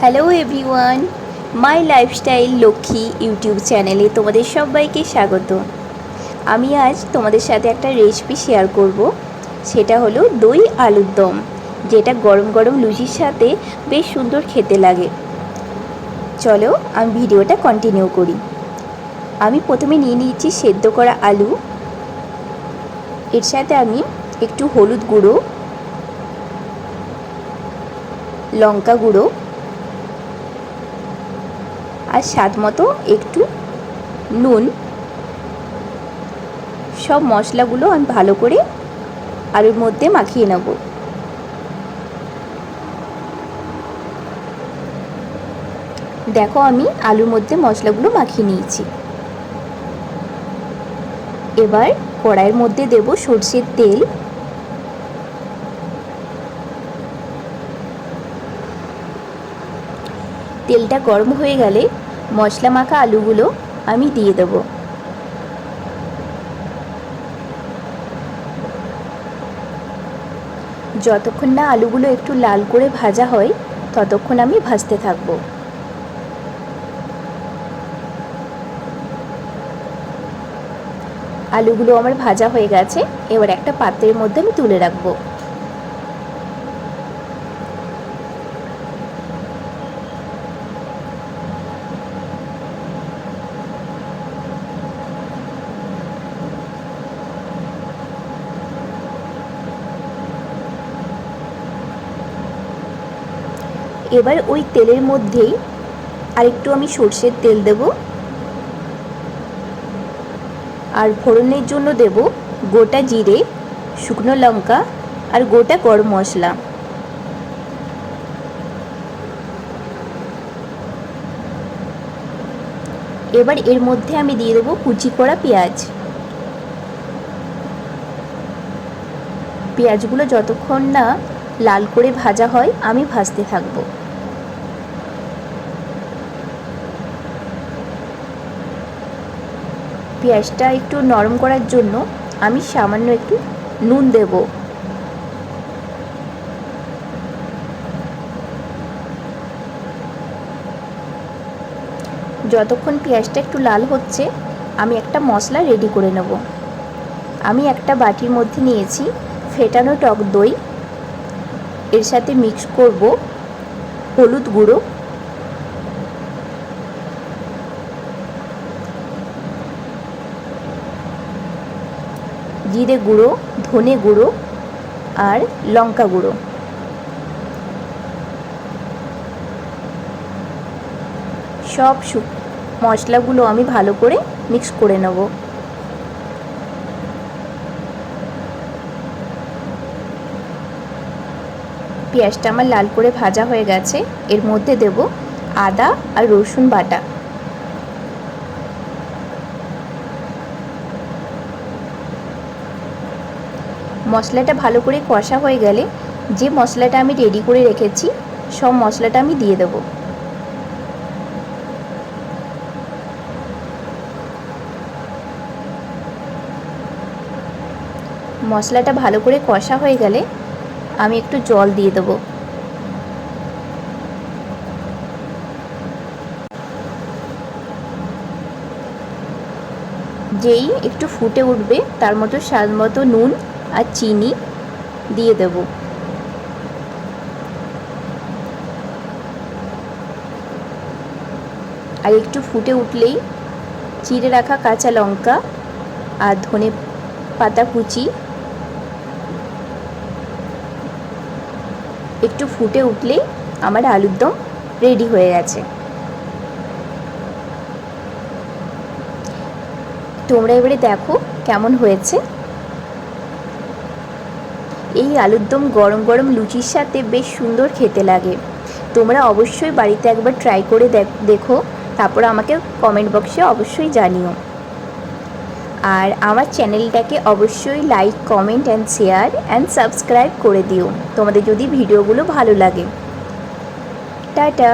Hello everyone, মাই lifestyle Lakshmi YouTube চ্যানেলে তোমাদের সবাইকে স্বাগত। আমি আজ তোমাদের সাথে একটা রেসিপি শেয়ার করব। সেটা হলো দই আলুর দম, যেটা গরম গরম লুচির সাথে বেশ সুন্দর খেতে লাগে। চলো আমি ভিডিওটা কন্টিনিউ করি। আমি প্রথমে নিয়ে নিয়েছি সেদ্ধ করা আলু। এর সাথে আমি একটু হলুদ গুঁড়ো, লঙ্কা গুঁড়ো আর স্বাদ মতো একটু নুন, সব মশলাগুলো আমি ভালো করে আলুর মধ্যে মাখিয়ে নেব। দেখো আমি আলুর মধ্যে মশলাগুলো মাখিয়ে নিয়েছি। এবার কড়াইয়ের মধ্যে দেব সরষের তেল। তেলটা গরম হয়ে গেলে মশলা মাখা আলুগুলো আমি দিয়ে দেব। যতক্ষণ না আলুগুলো একটু লাল করে ভাজা হয় ততক্ষণ আমি ভাজতে থাকবো। আলুগুলো আমার ভাজা হয়ে গেছে। এবার একটা পাত্রের মধ্যে আমি তুলে রাখবো। এবার ওই তেলের মধ্যেই আরেকটু আমি সরষের তেল দেব, আর ফোড়নের জন্য দেব গোটা জিরে, শুকনো লঙ্কা আর গোটা গরম মশলা। এবার এর মধ্যে আমি দিয়ে দেবো কুচি করা পেঁয়াজ। পেঁয়াজগুলো যতক্ষণ না লাল করে ভাজা হয় আমি ভাজতে থাকবো। পেঁয়াজটা একটু নরম করার জন্য আমি সামান্য একটু নুন দেব। যতক্ষণ পেঁয়াজটা একটু লাল হচ্ছে আমি একটা মশলা রেডি করে নেব। আমি একটা বাটির মধ্যে নিয়েছি ফেটানো টক দই। এর সাথে মিক্স করব হলুদ গুঁড়ো, জিরে গুঁড়ো, ধনে গুঁড়ো আর লঙ্কা গুঁড়ো। সব মশলাগুলো আমি ভালো করে মিক্স করে নেব। পেঁয়াজটা আমার লাল করে ভাজা হয়ে গেছে। এর মধ্যে দেব আদা আর রসুন বাটা। মশলাটা ভালো করে কষা হয়ে গেলে যে মশলাটা আমি রেডি করে রেখেছি সব মশলাটা আমি দিয়ে দেব। মশলাটা ভালো করে কষা হয়ে গেলে আমি একটু জল দিয়ে দেব। যেই একটু ফুটে উঠবে তার মতো স্বাদ মতো নুন আর চিনি দিয়ে দেব। আর একটু ফুটে উঠলেই চিড়ে রাখা কাঁচা লঙ্কা আর ধনে পাতা কুচি, একটু ফুটে উঠলেই আমার আলুর দম রেডি হয়ে গেছে। তোমরা এবারে দেখো কেমন হয়েছে। এই আলুর দম গরম গরম লুচির সাথে বেশ সুন্দর খেতে লাগে। তোমরা অবশ্যই বাড়িতে একবার ট্রাই করে দেখো, তারপর আমাকে কমেন্ট বক্সে অবশ্যই জানিও। আর আমার চ্যানেলটাকে অবশ্যই like, comment and share and subscribe করে দিও তোমাদের যদি ভিডিওগুলো ভালো লাগে। টাটা।